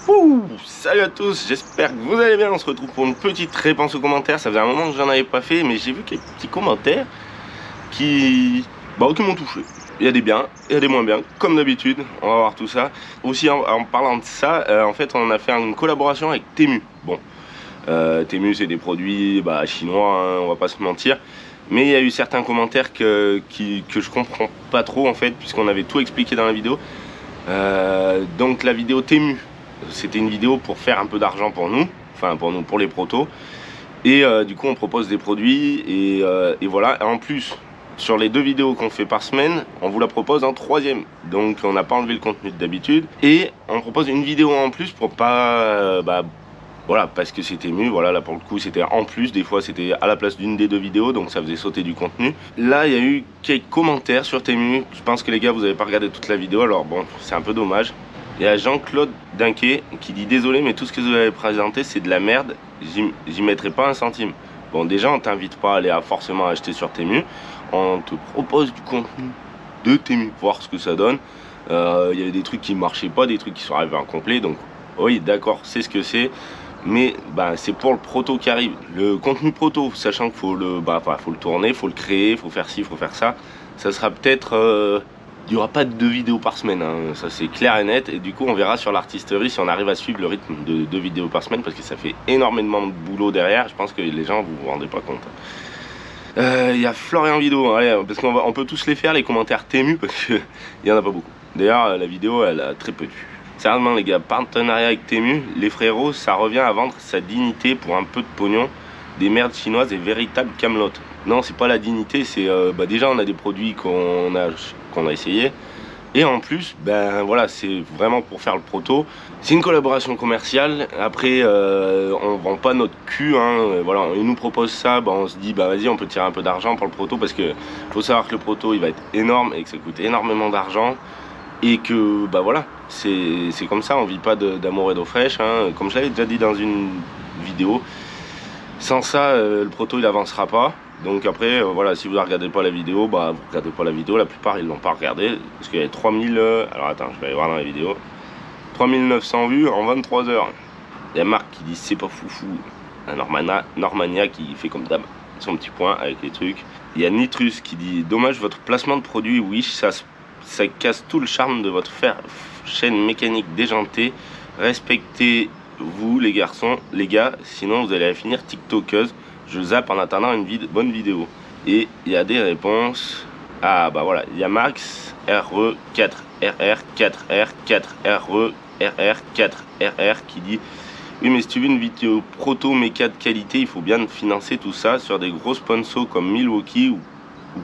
Ouh, salut à tous, j'espère que vous allez bien. On se retrouve pour une petite réponse aux commentaires. Ça faisait un moment que j'en avais pas fait, mais j'ai vu quelques petits commentaires qui m'ont touché. Il y a des biens, il y a des moins bien, comme d'habitude. On va voir tout ça. Aussi, en parlant de ça, en fait, on a fait une collaboration avec Temu. Bon, Temu, c'est des produits chinois, hein, on va pas se mentir. Mais il y a eu certains commentaires que je comprends pas trop, en fait, puisqu'on avait tout expliqué dans la vidéo. Donc la vidéo Temu, c'était une vidéo pour faire un peu d'argent pour nous, enfin pour les protos. Et du coup on propose des produits et voilà. Et en plus, sur les 2 vidéos qu'on fait par semaine, on vous la propose en 3e. Donc on n'a pas enlevé le contenu d'habitude. Et on propose une vidéo en plus pour pas... voilà, parce que c'était mieux. Voilà, là pour le coup c'était en plus. Des fois c'était à la place d'une des 2 vidéos, donc ça faisait sauter du contenu. Là il y a eu quelques commentaires sur Temu. Je pense que les gars vous avez pas regardé toute la vidéo, alors bon, c'est un peu dommage. Il y a Jean-Claude Dinquet qui dit: désolé mais tout ce que vous avez présenté c'est de la merde, j'y mettrai pas un centime. Bon, déjà on t'invite pas à aller forcément acheter sur Temu, on te propose du contenu de Temu, voir ce que ça donne. Il y avait des trucs qui marchaient pas, des trucs qui sont arrivés incomplets, donc oui d'accord, c'est ce que c'est. Mais c'est pour le proto qui arrive, le contenu proto, sachant qu'il faut faut le tourner, faut le créer, faut faire ci, faut faire ça. Ça sera peut-être il n'y aura pas de 2 vidéos par semaine, hein. Ça c'est clair et net. Et du coup on verra sur l'artisterie si on arrive à suivre le rythme de 2 vidéos par semaine, parce que ça fait énormément de boulot derrière. Je pense que les gens vous rendez pas compte. Il y a Florian Vidéo, allez, parce qu'on peut tous les faire, les commentaires Temu, parce qu'il n'y en a pas beaucoup. D'ailleurs la vidéo elle a très peu de vues. Sérieusement les gars, partenariat avec Temu, les frérots, ça revient à vendre sa dignité pour un peu de pognon. Des merdes chinoises et véritables camelotes. Non, c'est pas la dignité, c'est déjà on a des produits qu'on a essayé. Et en plus, voilà, c'est vraiment pour faire le proto. C'est une collaboration commerciale. Après, on vend pas notre cul, hein. Voilà, ils nous proposent ça, on se dit vas-y, on peut tirer un peu d'argent pour le proto, parce que faut savoir que le proto il va être énorme et que ça coûte énormément d'argent. Et que voilà, c'est comme ça, on vit pas d'amour et d'eau fraîche, hein. Comme je l'avais déjà dit dans une vidéo. Sans ça, le proto il avancera pas. Donc après, voilà, si vous ne regardez pas la vidéo, vous regardez pas la vidéo. La plupart ils l'ont pas regardé, parce qu'il y a 3000. Alors attends, je vais aller voir dans la vidéo. 3900 vues en 23 heures. Il y a Marc qui dit c'est pas foufou. Un Normania qui fait comme d'hab son petit point avec les trucs. Il y a Nitrus qui dit dommage votre placement de produit Wish, ça casse tout le charme de votre chaîne mécanique déjantée. Respectez-vous les garçons, les gars, sinon vous allez finir TikTokeuse. Je zappe en attendant une bonne vidéo. Et il y a des réponses. Ah voilà, il y a Max RE4R4R4RE4RR qui dit oui mais si tu veux une vidéo proto méca de qualité, il faut bien financer tout ça sur des gros sponsors comme Milwaukee ou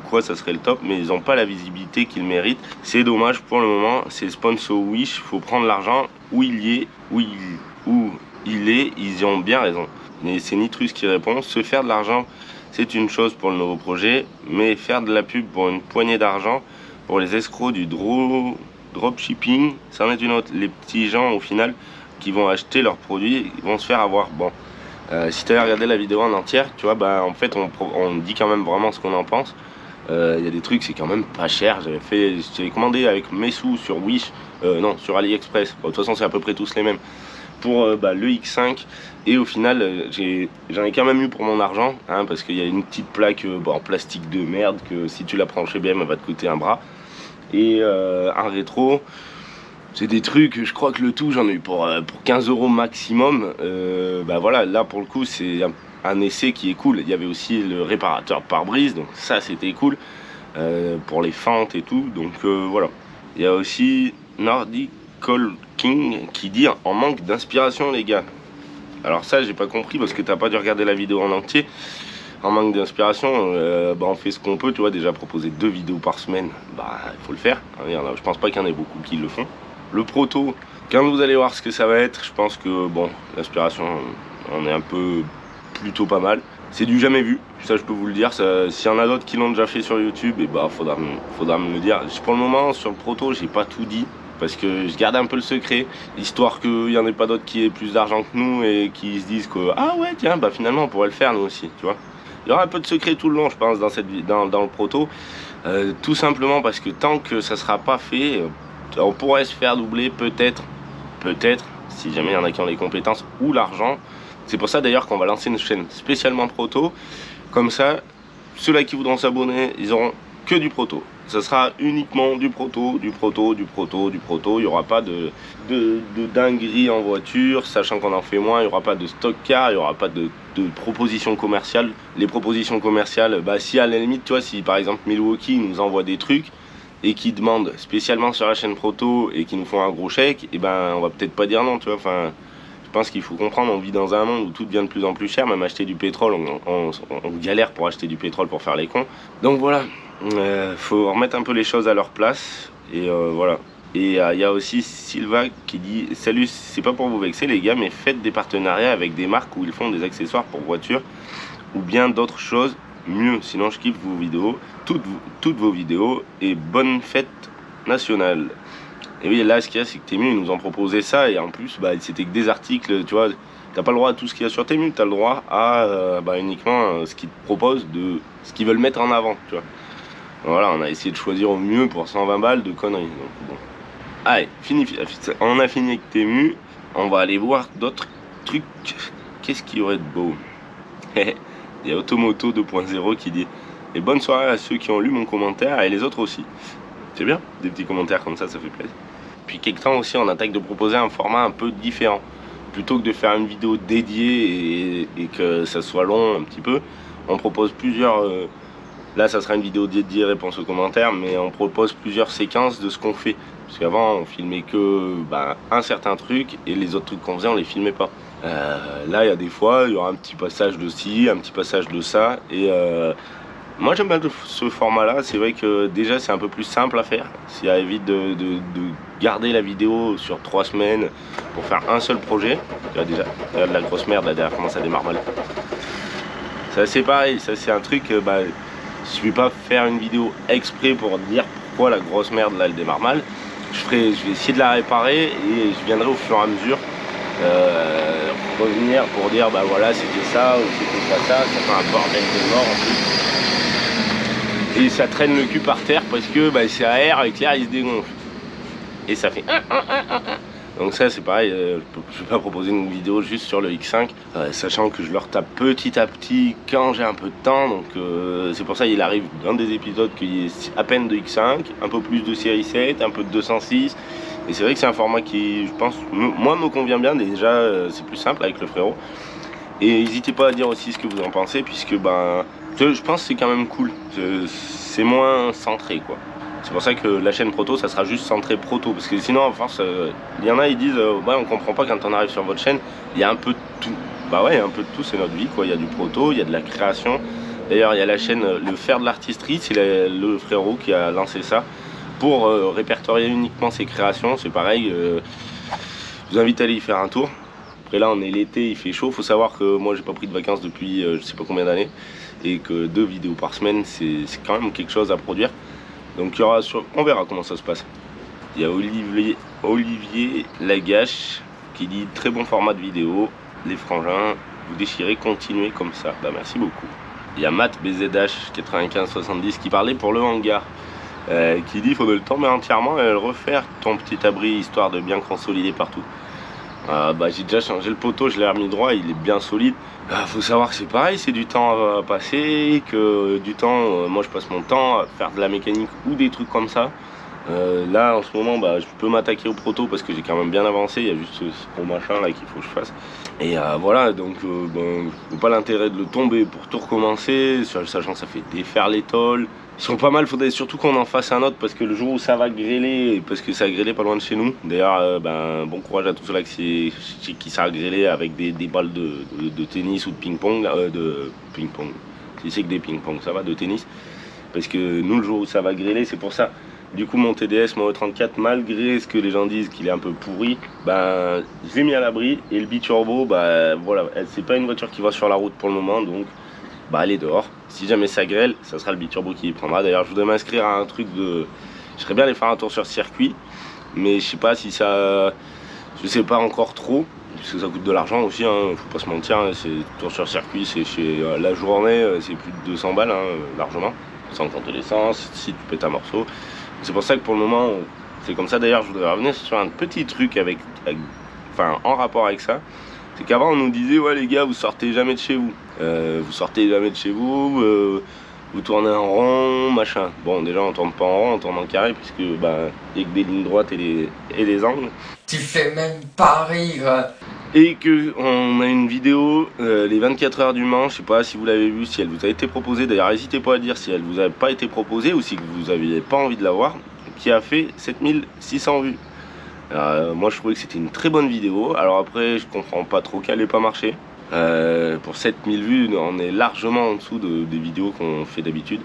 quoi, ça serait le top, mais ils n'ont pas la visibilité qu'ils méritent. C'est dommage pour le moment. C'est sponsor Wish, il faut prendre l'argent où il est, ils ont bien raison. Mais c'est Nitrus qui répond: se faire de l'argent c'est une chose pour le nouveau projet, mais faire de la pub pour une poignée d'argent pour les escrocs du dropshipping, c'en est une autre. Les petits gens au final qui vont acheter leurs produits, ils vont se faire avoir. Bon, si tu avais regardé la vidéo en entière, tu vois, en fait on dit quand même vraiment ce qu'on en pense. Il y a des trucs, c'est quand même pas cher. J'avais commandé avec mes sous sur Wish, non, sur AliExpress. Bon, de toute façon c'est à peu près tous les mêmes. Pour le X5, et au final j'en ai quand même eu pour mon argent, hein, parce qu'il y a une petite plaque en plastique de merde que si tu la prends chez BM elle va te coûter un bras, et un rétro. C'est des trucs, je crois que le tout j'en ai eu pour 15 € maximum. Voilà, là pour le coup c'est un essai qui est cool. Il y avait aussi le réparateur pare-brise, donc ça c'était cool, pour les fentes et tout, donc voilà. Il y a aussi Nordic Call King qui dit en manque d'inspiration les gars. Alors ça j'ai pas compris, parce que t'as pas dû regarder la vidéo en entier. En manque d'inspiration, on fait ce qu'on peut, tu vois. Déjà proposer 2 vidéos par semaine, il faut le faire, hein. Je pense pas qu'il y en ait beaucoup qui le font. Le proto, quand vous allez voir ce que ça va être, je pense que l'inspiration on est un peu plutôt pas mal. C'est du jamais vu, ça je peux vous le dire. S'il y en a d'autres qui l'ont déjà fait sur YouTube, faudra me le dire. Pour le moment sur le proto j'ai pas tout dit, parce que je garde un peu le secret, histoire qu'il n'y en ait pas d'autres qui aient plus d'argent que nous et qui se disent que ah ouais tiens finalement on pourrait le faire nous aussi, tu vois. Il y aura un peu de secret tout le long, je pense, dans le proto, tout simplement parce que tant que ça sera pas fait, on pourrait se faire doubler peut-être, si jamais il y en a qui ont les compétences ou l'argent. C'est pour ça d'ailleurs qu'on va lancer une chaîne spécialement proto. Comme ça, ceux-là qui voudront s'abonner, ils auront que du proto. Ça sera uniquement du proto, du proto, du proto, du proto. Il n'y aura pas de dinguerie en voiture, sachant qu'on en fait moins. Il n'y aura pas de stock car, il n'y aura pas de propositions commerciales. Les propositions commerciales, bah si à la limite, tu vois, si par exemple Milwaukee nous envoie des trucs et qui demandent spécialement sur la chaîne proto et qui nous font un gros chèque, et ben on va peut-être pas dire non, tu vois. Enfin, je pense qu'il faut comprendre, on vit dans un monde où tout devient de plus en plus cher. Même acheter du pétrole, on galère pour acheter du pétrole pour faire les cons. Donc voilà. Faut remettre un peu les choses à leur place et voilà. Et il y a aussi Sylva qui dit: salut, c'est pas pour vous vexer les gars, mais faites des partenariats avec des marques où ils font des accessoires pour voitures ou bien d'autres choses mieux, sinon je kiffe vos vidéos, toutes vos vidéos, et bonne fête nationale. Et oui, là ce qu'il y a, c'est que Temu ils nous ont proposé ça, et en plus bah, c'était que des articles, tu vois. T'as pas le droit à tout ce qu'il y a sur Temu, t'as le droit à uniquement ce qu'ils te proposent, de ce qu'ils veulent mettre en avant, tu vois. Voilà, on a essayé de choisir au mieux pour 120 balles de conneries. Donc, bon. Allez, on a fini avec Temu. On va aller voir d'autres trucs. Qu'est-ce qu'il y aurait de beau? Il y a Automoto 2.0 qui dit: et bonne soirée à ceux qui ont lu mon commentaire et les autres aussi. C'est bien, des petits commentaires comme ça fait plaisir. Puis quelque temps aussi, on attaque de proposer un format un peu différent. Plutôt que de faire une vidéo dédiée et que ça soit long un petit peu, on propose plusieurs... Là, ça sera une vidéo dédiée réponse aux commentaires, mais on propose plusieurs séquences de ce qu'on fait. Parce qu'avant, on filmait que un certain truc, et les autres trucs qu'on faisait, on les filmait pas. Là, il y a des fois, il y aura un petit passage de ci, un petit passage de ça. Et moi, j'aime bien ce format-là. C'est vrai que déjà, c'est un peu plus simple à faire. Ça évite de garder la vidéo sur 3 semaines pour faire un seul projet. Là, déjà, regarde la grosse merde, là derrière, comment ça démarre mal. Ça, c'est pareil. Ça, c'est un truc... je vais pas faire une vidéo exprès pour dire pourquoi la grosse merde là elle démarre mal. Je vais essayer de la réparer et je viendrai au fur et à mesure revenir pour dire bah voilà c'était ça ou c'était pas ça. Ça fait un bordel de mort en plus. Et ça traîne le cul par terre parce que c'est à air, avec l'air il se dégonfle. Et ça fait donc ça c'est pareil, je vais pas proposer une vidéo juste sur le X5, sachant que je le retape petit à petit quand j'ai un peu de temps, donc c'est pour ça il arrive dans des épisodes qu'il y ait à peine de X5, un peu plus de série 7, un peu de 206, et c'est vrai que c'est un format qui, je pense, moi me convient bien, déjà c'est plus simple avec le frérot, et n'hésitez pas à dire aussi ce que vous en pensez, puisque je pense que c'est quand même cool, c'est moins centré quoi. C'est pour ça que la chaîne proto, ça sera juste centré proto. Parce que sinon, à force, il y en a, ils disent ouais, on comprend pas quand on arrive sur votre chaîne, il y a un peu de tout. Bah ouais, il y a un peu de tout, c'est notre vie quoi. Il y a du proto, il y a de la création. D'ailleurs, il y a la chaîne Le Faire de l'artisterie, c'est le frérot qui a lancé ça pour répertorier uniquement ses créations. C'est pareil, je vous invite à aller y faire un tour. Après là, on est l'été, il fait chaud. Faut savoir que moi, j'ai pas pris de vacances depuis je sais pas combien d'années. Et que 2 vidéos par semaine, c'est quand même quelque chose à produire. Donc il y aura on verra comment ça se passe. Il y a Olivier Lagache qui dit: très bon format de vidéo, les frangins, vous déchirez, continuez comme ça. Bah merci beaucoup. Il y a Matt BZH 9570 qui parlait pour le hangar, qui dit: faudrait le tomber entièrement et le refaire ton petit abri histoire de bien consolider partout. J'ai déjà changé le poteau, je l'ai remis droit, il est bien solide. Faut savoir que c'est pareil, c'est du temps à passer, que du temps, moi je passe mon temps à faire de la mécanique ou des trucs comme ça. Là en ce moment je peux m'attaquer au proto parce que j'ai quand même bien avancé, il y a juste ce gros machin là qu'il faut que je fasse. Et voilà, donc faut pas l'intérêt de le tomber pour tout recommencer, sachant que ça fait défaire les tôles. Ils sont pas mal, faudrait surtout qu'on en fasse un autre parce que le jour où ça va grêler, parce que ça a grêlé pas loin de chez nous. D'ailleurs, bon courage à tous ceux-là qui ça a grêlé avec des balles de tennis ou de ping-pong. Si c'est que des ping-pong, ça va, de tennis. Parce que nous, le jour où ça va grêler, c'est pour ça. Du coup, mon TDS, mon E34, malgré ce que les gens disent qu'il est un peu pourri, je l'ai mis à l'abri. Et le biturbo, voilà, c'est pas une voiture qui va sur la route pour le moment, donc elle est dehors. Si jamais ça grêle, ça sera le biturbo qui y prendra. D'ailleurs, je voudrais m'inscrire à un truc de... Je serais bien aller faire un tour sur circuit, mais je sais pas si ça... Je sais pas encore trop, parce que ça coûte de l'argent aussi, hein, faut pas se mentir. Hein, c'est tour sur circuit, c'est chez la journée, c'est plus de 200 balles, hein, largement, sans compter l'essence, si tu pètes un morceau. C'est pour ça que pour le moment, c'est comme ça. D'ailleurs, je voudrais revenir sur un petit truc avec enfin en rapport avec ça, c'est qu'avant on nous disait ouais les gars vous sortez jamais de chez vous, vous tournez en rond, machin. Bon déjà on tourne pas en rond, on tourne en carré puisque bah il y a que des lignes droites et des angles. Tu fais même pas rire. Et que on a une vidéo, les 24 heures du Mans, je sais pas si vous l'avez vue, si elle vous a été proposée, d'ailleurs n'hésitez pas à dire si elle vous a pas été proposée ou si vous aviez pas envie de la voir, qui a fait 7600 vues. Moi je trouvais que c'était une très bonne vidéo, alors après je comprends pas trop qu'elle ait pas marché. Pour 7000 vues, on est largement en dessous des vidéos qu'on fait d'habitude.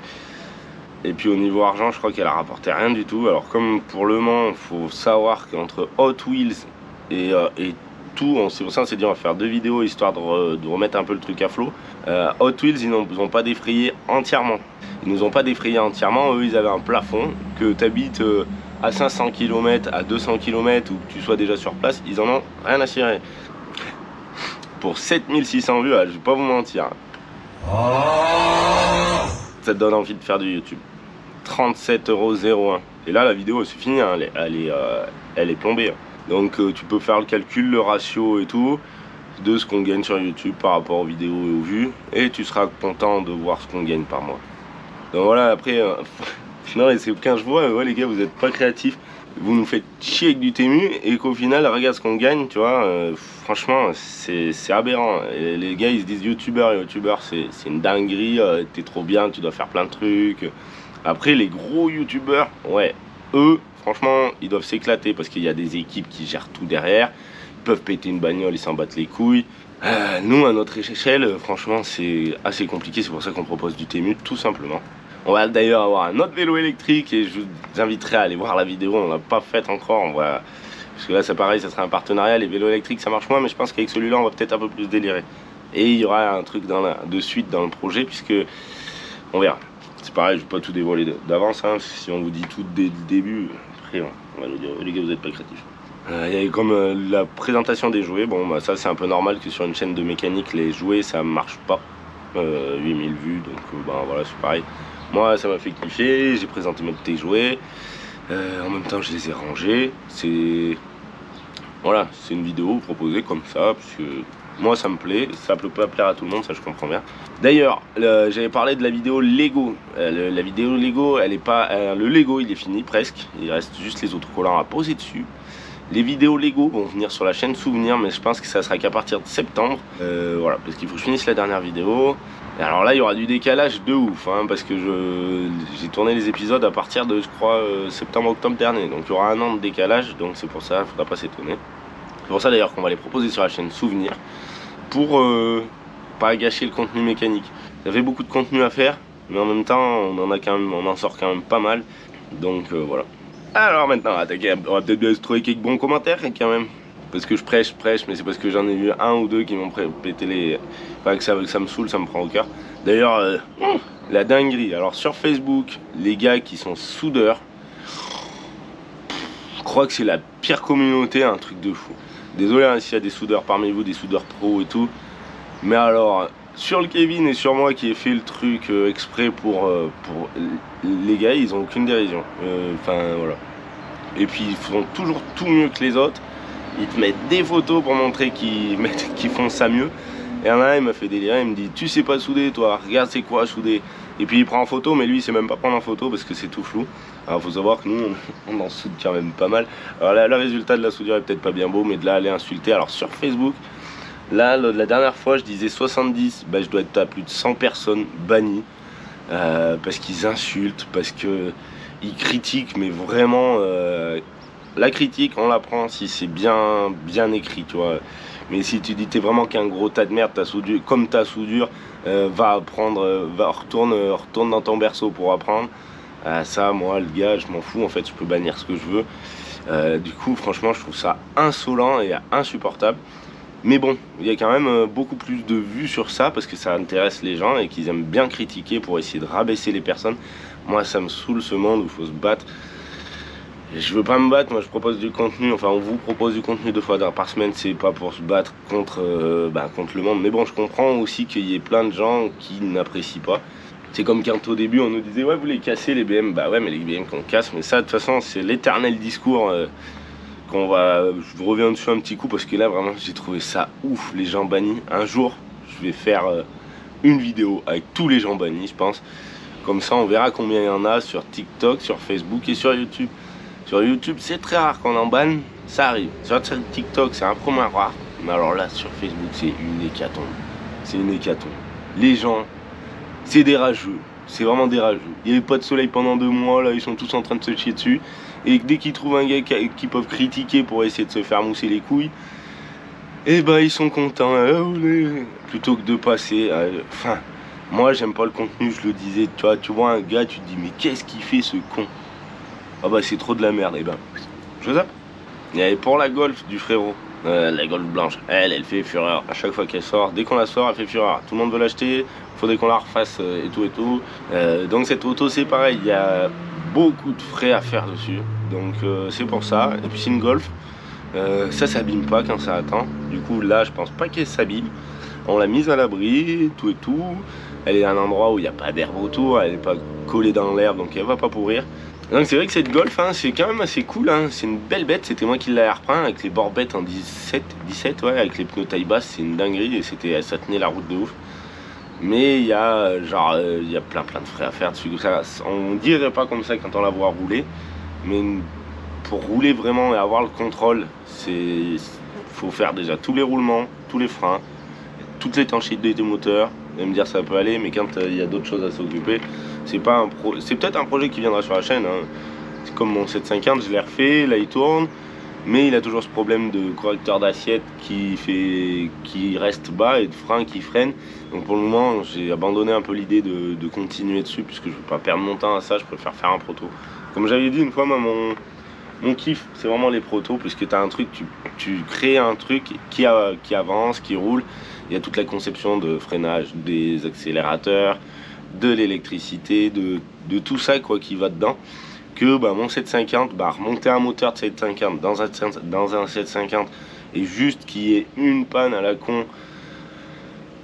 Et puis au niveau argent, je crois qu'elle a rapporté rien du tout. Alors comme pour Le Mans, il faut savoir qu'entre Hot Wheels et tout, c'est pour ça qu'on s'est dit on va faire 2 vidéos histoire de remettre un peu le truc à flot. Hot Wheels, ils nous ont pas défrayé entièrement. Ils nous ont pas défrayé entièrement, eux ils avaient un plafond, que tu habites à 500 km, à 200 km ou que tu sois déjà sur place, ils en ont rien à cirer. Pour 7600 vues, je vais pas vous mentir. Ça te donne envie de faire du YouTube. 37,01 €. Et là la vidéo c'est fini, hein. Elle est plombée. Hein. Donc tu peux faire le calcul, le ratio et tout de ce qu'on gagne sur YouTube par rapport aux vidéos et aux vues. Et tu seras content de voir ce qu'on gagne par mois. Donc voilà, après, non, et c'est quand je vois, ouais les gars vous êtes pas créatifs. Vous nous faites chier avec du Temu et qu'au final, regarde ce qu'on gagne, tu vois. Franchement, c'est aberrant. Et les gars, ils se disent youtubeur, c'est une dinguerie, t'es trop bien, tu dois faire plein de trucs. Après, les gros youtubeurs, ouais, eux, franchement, ils doivent s'éclater parce qu'il y a des équipes qui gèrent tout derrière. Ils peuvent péter une bagnole, ils s'en battent les couilles. Nous, à notre échelle, franchement, c'est assez compliqué. C'est pour ça qu'on propose du Temu, tout simplement. On va d'ailleurs avoir un autre vélo électrique et je vous inviterai à aller voir la vidéo, on l'a pas faite encore, parce que là c'est pareil, ça sera un partenariat, les vélos électriques ça marche moins, mais je pense qu'avec celui-là on va peut-être un peu plus délirer. Et il y aura un truc de suite dans le projet, puisque on verra. C'est pareil, je vais pas tout dévoiler d'avance, hein. Si on vous dit tout dès le début, après on va nous dire les gars vous êtes pas créatifs. Il y a comme la présentation des jouets, bon bah ça c'est un peu normal que sur une chaîne de mécanique les jouets ça marche pas. 8000 vues, donc bah voilà c'est pareil. Moi ça m'a fait kiffer, j'ai présenté mes petits jouets, en même temps je les ai rangés, voilà, c'est une vidéo proposée comme ça, parce que moi ça me plaît, ça peut pas plaire à tout le monde, ça je comprends bien. D'ailleurs, j'avais parlé de la vidéo Lego, la vidéo Lego, elle est pas, le Lego il est fini presque, il reste juste les autres collants à poser dessus. Les vidéos Lego vont venir sur la chaîne Souvenir, mais je pense que ça sera qu'à partir de septembre, voilà, parce qu'il faut que je finisse la dernière vidéo. Et alors là il y aura du décalage de ouf, hein, parce que j'ai tourné les épisodes à partir de je crois septembre-octobre dernier, donc il y aura un an de décalage, donc c'est pour ça, il ne faudra pas s'étonner. C'est pour ça d'ailleurs qu'on va les proposer sur la chaîne Souvenir, pour pas gâcher le contenu mécanique. Ça fait beaucoup de contenu à faire, mais en même temps on en sort quand même pas mal, donc voilà. Alors maintenant on va peut-être bien se trouver quelques bons commentaires quand même. Parce que je prêche, mais c'est parce que j'en ai vu un ou deux qui m'ont pété les... Enfin que ça me saoule, ça me prend au cœur. D'ailleurs, la dinguerie. Alors sur Facebook, les gars qui sont soudeurs, je crois que c'est la pire communauté, un truc de fou. Désolé hein, s'il y a des soudeurs parmi vous, des soudeurs pros et tout. Mais alors, sur le Kevin et sur moi qui ai fait le truc exprès pour les gars, ils ont aucune dérision. Enfin voilà. Et puis ils font toujours tout mieux que les autres. Ils te mettent des photos pour montrer qu'ils font ça mieux. Et un il m'a fait délirer, il me dit tu sais pas souder toi, regarde c'est quoi souder. Et puis il prend en photo, mais lui il sait même pas prendre en photo parce que c'est tout flou. Alors faut savoir que nous on en soude quand même pas mal. Alors là, le résultat de la soudure est peut-être pas bien beau, mais de là aller insulter. Alors sur Facebook, là la dernière fois je disais 70, bah, je dois être à plus de 100 personnes bannies. Parce qu'ils insultent, parce que ils critiquent, mais vraiment... la critique, on la prend si c'est bien écrit, tu vois. Mais si tu dis t'es vraiment qu'un gros tas de merde, comme ta soudure, va apprendre, retourne dans ton berceau pour apprendre. Ça, moi, le gars, je m'en fous. En fait, je peux bannir ce que je veux. Du coup, franchement, je trouve ça insolent et insupportable. Mais bon, il y a quand même beaucoup plus de vues sur ça parce que ça intéresse les gens et qu'ils aiment bien critiquer pour essayer de rabaisser les personnes. Moi, ça me saoule ce monde où il faut se battre. Je veux pas me battre, moi je propose du contenu, enfin on vous propose du contenu 2 fois par semaine, c'est pas pour se battre contre le monde. Mais bon, je comprends aussi qu'il y ait plein de gens qui n'apprécient pas. C'est comme quand au début on nous disait ouais vous les cassez les BM, bah ouais mais les BM qu'on casse, mais ça de toute façon c'est l'éternel discours Je reviens dessus un petit coup parce que là vraiment j'ai trouvé ça ouf, les gens bannis. Un jour je vais faire une vidéo avec tous les gens bannis, je pense. Comme ça on verra combien il y en a sur TikTok, sur Facebook et sur YouTube. Sur YouTube c'est très rare qu'on en banne, ça arrive. Sur TikTok c'est un peu moins rare. Mais alors là sur Facebook c'est une hécatombe. C'est une hécatombe. Les gens, c'est des rageux. C'est vraiment des rageux. Il n'y avait pas de soleil pendant 2 mois, là ils sont tous en train de se chier dessus. Et dès qu'ils trouvent un gars qui peuvent critiquer pour essayer de se faire mousser les couilles, et bah ils sont contents. Plutôt que de passer. Enfin, moi j'aime pas le contenu, je le disais. Tu vois un gars, tu te dis mais qu'est-ce qu'il fait ce con? Ah bah c'est trop de la merde. Et ben, je zappe. Il y avait pour la Golf du frérot. La Golf blanche, elle fait fureur à chaque fois qu'elle sort. Dès qu'on la sort, elle fait fureur. Tout le monde veut l'acheter, faudrait qu'on la refasse et tout et tout. Donc cette auto c'est pareil, il y a beaucoup de frais à faire dessus. Donc c'est pour ça. Et puis c'est une Golf, ça s'abîme pas quand ça attend. Du coup là je pense pas qu'elle s'abîme. On l'a mise à l'abri, tout et tout. Elle est à un endroit où il n'y a pas d'herbe autour, elle n'est pas collée dans l'herbe donc elle va pas pourrir. Donc c'est vrai que cette Golf, hein, c'est quand même assez cool, hein. C'est une belle bête, c'était moi qui l'ai repeint avec les borbettes en 17 ouais, avec les pneus taille basse, c'est une dinguerie et ça tenait la route de ouf. Mais il y a il y a plein de frais à faire dessus. On dirait pas comme ça quand on la voit rouler, mais pour rouler vraiment et avoir le contrôle, faut faire déjà tous les roulements, tous les freins, toute l'étanchéité des moteurs. Vous allez me dire ça peut aller, mais quand il y a d'autres choses à s'occuper, c'est peut-être un projet qui viendra sur la chaîne, hein. C'est comme mon 750, je l'ai refait, là il tourne, mais il a toujours ce problème de correcteur d'assiette qui reste bas et de frein qui freine. Donc pour le moment j'ai abandonné un peu l'idée de continuer dessus puisque je ne veux pas perdre mon temps à ça, je préfère faire un proto. Comme j'avais dit une fois, moi, mon kiff c'est vraiment les protos, puisque tu as un truc, tu crées un truc qui avance, qui roule. Il y a toute la conception de freinage, des accélérateurs, de l'électricité, de tout ça quoi qui va dedans. Que bah, mon 750, remonter un moteur de 750 dans un 750 et juste qu'il y ait une panne à la con.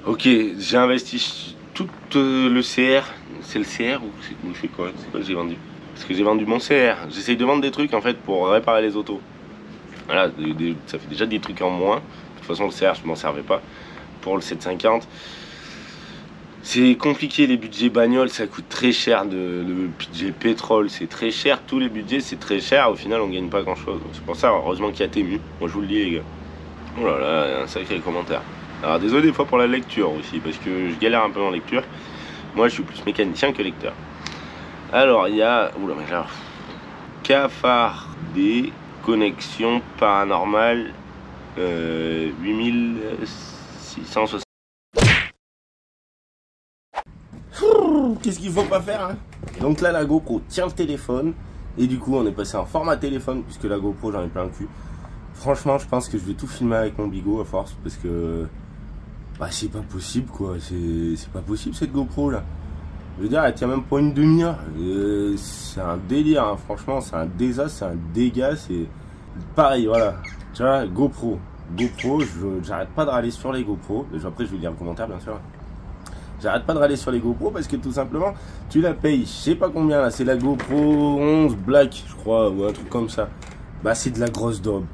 Ok, j'ai investi tout le CR. C'est le CR ou c'est quoi? C'est quoi que j'ai vendu? Parce que j'ai vendu mon CR. J'essaye de vendre des trucs en fait pour réparer les autos. Voilà, ça fait déjà des trucs en moins. De toute façon le CR je m'en servais pas. Pour le 750 c'est compliqué, les budgets bagnoles ça coûte très cher, le budget pétrole c'est très cher, tous les budgets c'est très cher, au final on gagne pas grand chose. C'est pour ça heureusement qu'il y a Temu, moi je vous le dis les gars. Oh là là, il y a un sacré commentaire. Alors désolé des fois pour la lecture aussi, parce que je galère un peu en lecture. Moi je suis plus mécanicien que lecteur. Alors il y a, oula mais là, cafard des connexions paranormales 8660. Qu'est-ce qu'il faut pas faire, hein? Donc là la GoPro tient le téléphone et du coup on est passé en format téléphone puisque la GoPro j'en ai plein le cul. Franchement je pense que je vais tout filmer avec mon bigot à force parce que bah c'est pas possible quoi, c'est pas possible cette GoPro là. Je veux dire elle tient même pas une demi-heure, c'est un délire hein. Franchement c'est un désastre, c'est un dégât, c'est pareil voilà. Tu vois GoPro, j'arrête pas de râler sur les GoPro, après je vais lire le commentaire bien sûr. J'arrête pas de râler sur les GoPro parce que tout simplement, tu la payes, je sais pas combien là, c'est la GoPro 11 Black, je crois, ou un truc comme ça. Bah c'est de la grosse daube.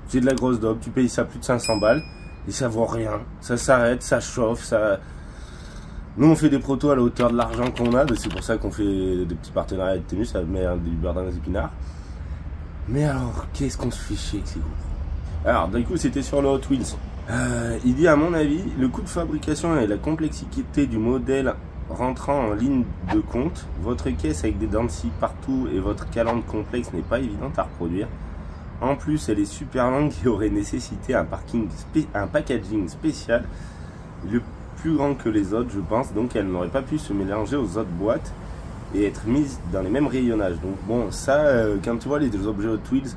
C'est de la grosse daube, tu payes ça plus de 500 balles et ça vaut rien. Ça s'arrête, ça chauffe, ça... Nous on fait des protos à la hauteur de l'argent qu'on a, c'est pour ça qu'on fait des petits partenariats avec Temu, ça met du beurre dans les épinards. Mais alors, qu'est-ce qu'on se fait chier avec ces GoPro? Alors, du coup, c'était sur le Hot Wheels. Il dit à mon avis, le coût de fabrication et la complexité du modèle rentrant en ligne de compte, votre caisse avec des dents de scie partout et votre calandre complexe n'est pas évidente à reproduire. En plus, elle est super longue et aurait nécessité un packaging spécial, le plus grand que les autres, je pense, donc elle n'aurait pas pu se mélanger aux autres boîtes et être mise dans les mêmes rayonnages. Donc bon, ça, quand tu vois les objets Hot Wheels,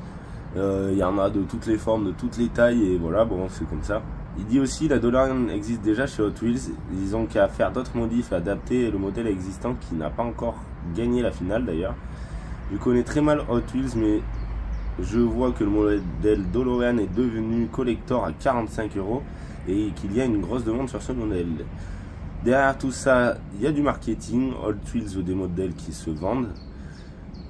il y en a de toutes les formes, de toutes les tailles et voilà, bon c'est comme ça. Il dit aussi la DeLorean existe déjà chez Hot Wheels, ils ont qu'à faire d'autres modifs et adapter le modèle existant qui n'a pas encore gagné la finale d'ailleurs. Je connais très mal Hot Wheels mais je vois que le modèle DeLorean est devenu collector à 45 € et qu'il y a une grosse demande sur ce modèle. Derrière tout ça, il y a du marketing, Hot Wheels veut des modèles qui se vendent.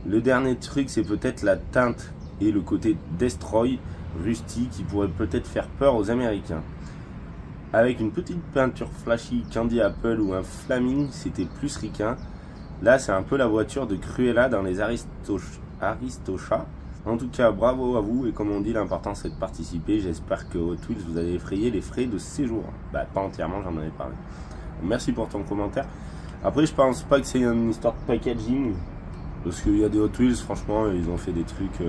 Le dernier truc c'est peut-être la teinte et le côté destroy, rusty, qui pourrait peut-être faire peur aux Américains. Avec une petite peinture flashy Candy Apple ou un Flaming, c'était plus ricain. Là, c'est un peu la voiture de Cruella dans les Aristochats. En tout cas, bravo à vous, et comme on dit, l'important c'est de participer. J'espère que Hot Wheels vous avez effrayé les frais de séjour. Bah, pas entièrement, j'en avais parlé. Merci pour ton commentaire. Après, je pense pas que c'est une histoire de packaging, parce qu'il y a des Hot Wheels, franchement, ils ont fait des trucs,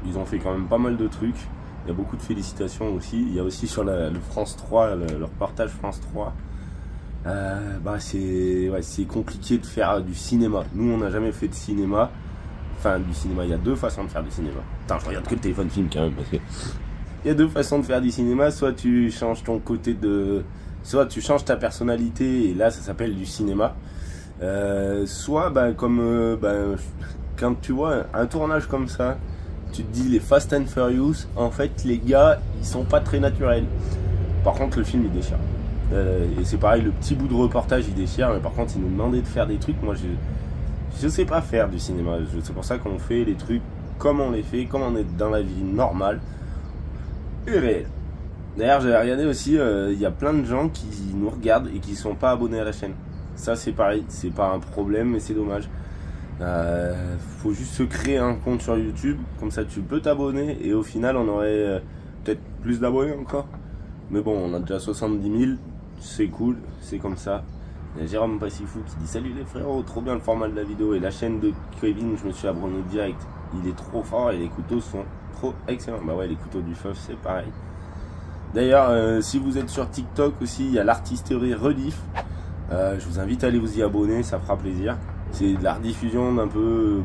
ils ont fait quand même pas mal de trucs. Il y a beaucoup de félicitations aussi. Il y a aussi sur le France 3, le reportage France 3. C'est compliqué de faire du cinéma. Nous, on n'a jamais fait de cinéma. Enfin, du cinéma, il y a deux façons de faire du cinéma. Attends, je regarde que le téléphone film quand même, parce que il y a deux façons de faire du cinéma. Soit tu changes ton côté de... Soit tu changes ta personnalité, et là, ça s'appelle du cinéma. Soit, quand tu vois un tournage comme ça, tu te dis les Fast and Furious, en fait, les gars, ils sont pas très naturels. Par contre, le film, il déchire. Et c'est pareil, le petit bout de reportage, il déchire, mais par contre, ils nous demandaient de faire des trucs. Moi, je sais pas faire du cinéma. C'est pour ça qu'on fait les trucs comme on les fait, comme on est dans la vie normale et réelle. D'ailleurs, j'ai regardé aussi, il y a plein de gens qui nous regardent et qui sont pas abonnés à la chaîne. Ça, c'est pareil, c'est pas un problème, mais c'est dommage. Faut juste se créer un compte sur YouTube, comme ça tu peux t'abonner, et au final, on aurait peut-être plus d'abonnés encore. Mais bon, on a déjà 70 000, c'est cool, c'est comme ça. Il y a Jérôme Passifou qui dit: salut les frérots, trop bien le format de la vidéo. Et la chaîne de Kevin, je me suis abonné direct. Il est trop fort et les couteaux sont trop excellents. Bah ouais, les couteaux du FEUF, c'est pareil. D'ailleurs, si vous êtes sur TikTok aussi, il y a l'artisterie Rediff. Je vous invite à aller vous y abonner, ça fera plaisir. C'est de la rediffusion d'un peu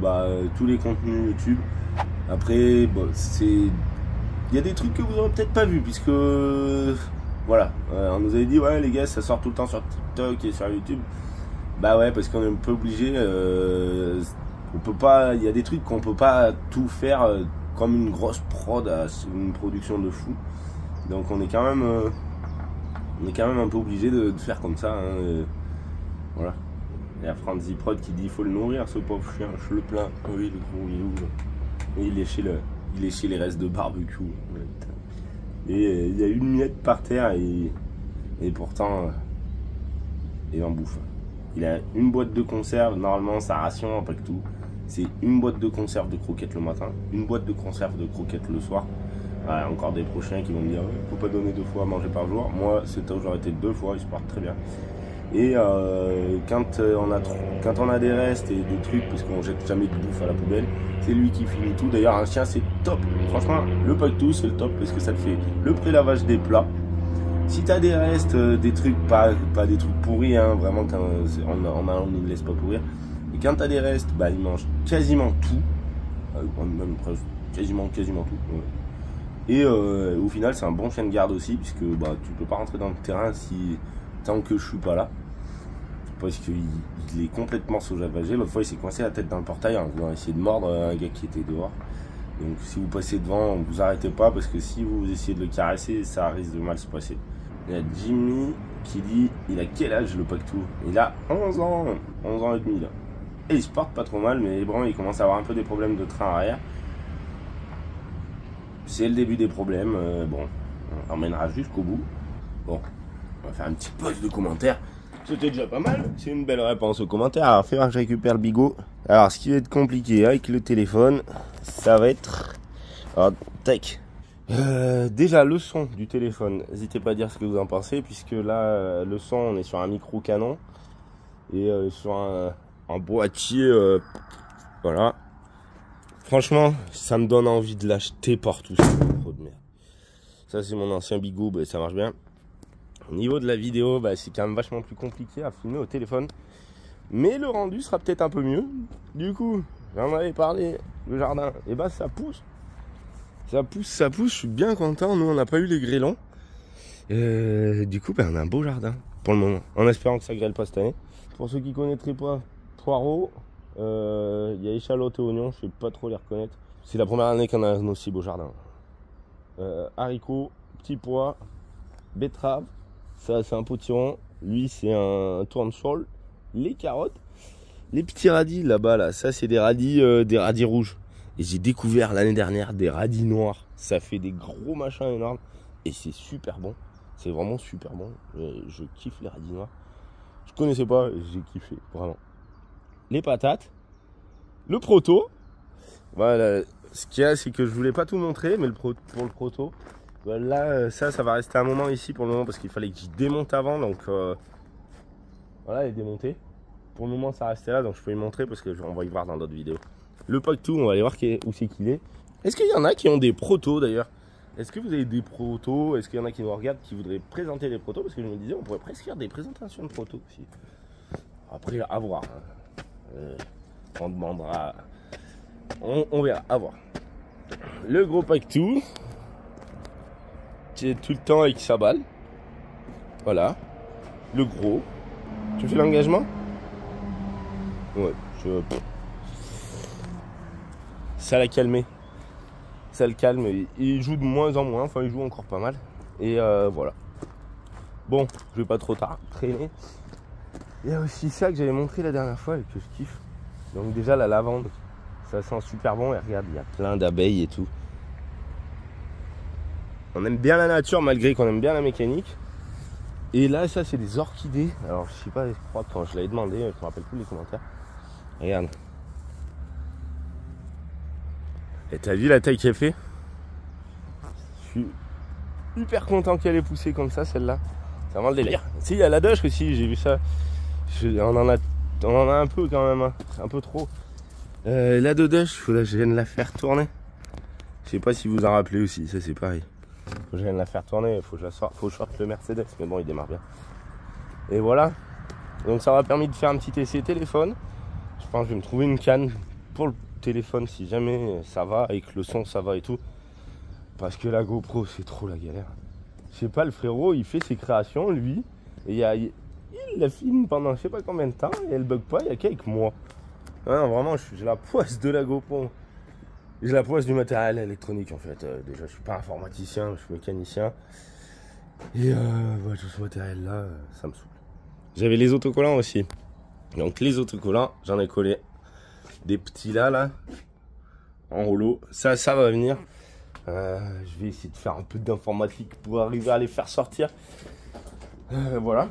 tous les contenus YouTube. Après, il y a des trucs que vous n'aurez peut-être pas vu, puisque... Voilà, on nous avait dit: ouais les gars, ça sort tout le temps sur TikTok et sur YouTube. Bah ouais, parce qu'on est un peu obligé, on peut pas, il y a des trucs qu'on peut pas tout faire comme une grosse prod, une production de fou. Donc on est quand même un peu obligé de faire comme ça. Voilà. Il y a Franzy Prod qui dit: il faut le nourrir ce pauvre chien, je le plains. Oui, le gros il léchait les restes de barbecue. Et il y a une miette par terre et pourtant il en bouffe. Il a une boîte de conserve, normalement sa ration, pas que tout. C'est une boîte de conserve de croquettes le matin, une boîte de conserve de croquettes le soir. Voilà, encore des prochains qui vont me dire: ouais, faut pas donner 2 fois à manger par jour. Moi, cet âge, j'aurais été 2 fois, il se porte très bien. Et quand on a des restes et des trucs, parce qu'on jette jamais de bouffe à la poubelle, c'est lui qui finit tout. D'ailleurs, un chien, c'est top. Franchement, le pack-tout, c'est le top, parce que ça te fait le pré-lavage des plats. Si t'as des restes, des trucs, pas des trucs pourris, hein, vraiment, quand on ne les laisse pas pourrir. Et quand t'as des restes, il mange quasiment tout. Même presque quasiment tout. Ouais. Et au final, c'est un bon chien de garde aussi, puisque tu peux pas rentrer dans le terrain tant que je suis pas là, parce qu'il est complètement sauvagé. L'autre fois, il s'est coincé la tête dans le portail en voulant essayer de mordre un gars qui était dehors. Donc si vous passez devant, vous arrêtez pas, parce que si vous essayez de le caresser, ça risque de mal se passer. Il y a Jimmy qui dit: il a quel âge le pack-tout? Il a 11 ans et demi là. Et il se porte pas trop mal, mais bon, il commence à avoir un peu des problèmes de train arrière. C'est le début des problèmes. Bon, on emmènera jusqu'au bout. Bon, on va faire un petit post de commentaires. C'était déjà pas mal. C'est une belle réponse aux commentaires. Alors, il faudra que je récupère le bigot. Alors, ce qui va être compliqué avec le téléphone, ça va être... Alors, tac. Déjà, le son du téléphone. N'hésitez pas à dire ce que vous en pensez, puisque là, le son, on est sur un micro canon. Et sur un boîtier... voilà. Franchement, ça me donne envie de l'acheter partout. Trop de merde. Ça, c'est mon ancien bigot, ça marche bien. Au niveau de la vidéo, c'est quand même vachement plus compliqué à filmer au téléphone. Mais le rendu sera peut-être un peu mieux. Du coup, j'en avais parlé, le jardin. Et ça pousse. Ça pousse, je suis bien content. Nous, on n'a pas eu les grêlons. Du coup, on a un beau jardin pour le moment. En espérant que ça grêle pas cette année. Pour ceux qui ne connaîtraient pas, poireaux. Il y a échalotes et oignons, je sais pas trop les reconnaître. C'est la première année qu'on a un aussi beau jardin. Haricots, petits pois, betteraves, ça c'est un potiron, lui c'est un tournesol, les carottes, les petits radis là-bas, là, ça c'est des radis rouges. Et j'ai découvert l'année dernière des radis noirs. Ça fait des gros machins énormes. Et c'est super bon. C'est vraiment super bon. Je kiffe les radis noirs. Je connaissais pas, j'ai kiffé, vraiment. Les patates. Le proto. Voilà. Ce qu'il y a, c'est que je voulais pas tout montrer, mais pour le proto. Là, ça va rester un moment ici pour le moment parce qu'il fallait que j'y démonte avant. Donc voilà, il est démonté. Pour le moment, ça restait là, donc je peux y montrer parce que on va y voir dans d'autres vidéos. Le Pactou, on va aller voir où c'est qu'il est. Est-ce qu'il y en a qui ont des protos d'ailleurs? Est-ce que vous avez des protos? Est-ce qu'il y en a qui nous regardent qui voudraient présenter des protos? Parce que je me disais, on pourrait presque faire des présentations de protos aussi. Après, à voir. On demandera. On verra, à voir. Le gros Pactou, qui est tout le temps avec sa balle. Voilà. Le gros. Tu fais l'engagement? Ouais, ça l'a calmé. Ça le calme. Il joue de moins en moins. Enfin, il joue encore pas mal. Et voilà. Bon, je vais pas trop traîner. Il y a aussi ça que j'avais montré la dernière fois et que je kiffe. Donc déjà la lavande. Ça sent super bon. Et regarde, il y a plein d'abeilles et tout. On aime bien la nature malgré qu'on aime bien la mécanique. Et là, ça, c'est des orchidées. Alors, je sais pas, je crois que quand je l'avais demandé, je me rappelle plus les commentaires. Regarde. Et t'as vu la taille qu'elle fait? Je suis hyper content qu'elle ait poussé comme ça, celle-là. C'est vraiment le délire. Si, il y a la doge aussi, j'ai vu ça. On en a un peu quand même, hein. Un peu trop. La doge, faudrait que je vienne la faire tourner. Je sais pas si vous en rappelez aussi, ça c'est pareil. Faut que je vienne la faire tourner, faut que je sorte le Mercedes, mais bon, il démarre bien. Et voilà. Donc ça m'a permis de faire un petit essai téléphone. Je pense que je vais me trouver une canne pour le téléphone si jamais ça va, avec le son ça va et tout. Parce que la GoPro c'est trop la galère. Je sais pas, le frérot il fait ses créations lui. Et il la filme pendant je sais pas combien de temps et elle bug pas, il y a qu'avec moi. Non, vraiment j'ai la poisse de la GoPro. J'ai la poisse du matériel électronique en fait. Déjà je suis pas informaticien, je suis mécanicien. Et ouais, tout ce matériel là, ça me saoule. J'avais les autocollants aussi. Donc les autocollants, j'en ai collé des petits là, en rouleau. Ça va venir. Je vais essayer de faire un peu d'informatique pour arriver à les faire sortir. Voilà.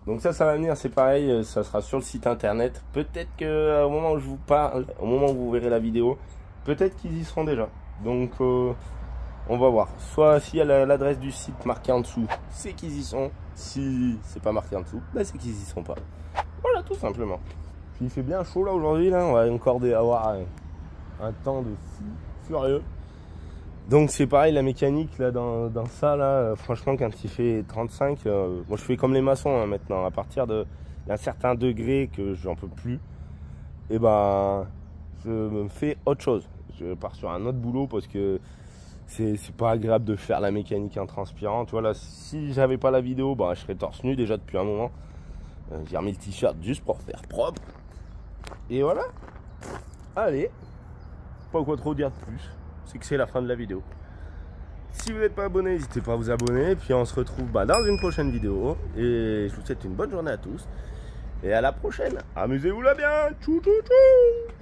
Donc ça va venir, c'est pareil, ça sera sur le site internet. Peut-être que au moment où je vous parle, au moment où vous verrez la vidéo, peut-être qu'ils y seront déjà. Donc on va voir. Soit s'il y a l'adresse du site marquée en dessous, c'est qu'ils y sont. Si c'est pas marqué en dessous, bah c'est qu'ils y sont pas. Voilà, tout simplement. Puis il fait bien chaud là aujourd'hui, là. On va encore avoir un temps de fou furieux. Donc c'est pareil, la mécanique là dans ça là, franchement quand il fait 35, moi je fais comme les maçons hein, maintenant. À partir d'un certain degré que j'en peux plus, et ben je me fais autre chose. Je pars sur un autre boulot parce que c'est pas agréable de faire la mécanique en transpirant. Tu vois là, si j'avais pas la vidéo, bah, je serais torse nu déjà depuis un moment. J'ai remis le t-shirt juste pour faire propre. Et voilà. Allez. Pas quoi trop dire de plus. C'est que c'est la fin de la vidéo. Si vous n'êtes pas abonné, n'hésitez pas à vous abonner. Puis on se retrouve dans une prochaine vidéo. Et je vous souhaite une bonne journée à tous. Et à la prochaine. Amusez-vous là bien. Tchou tchou tchou.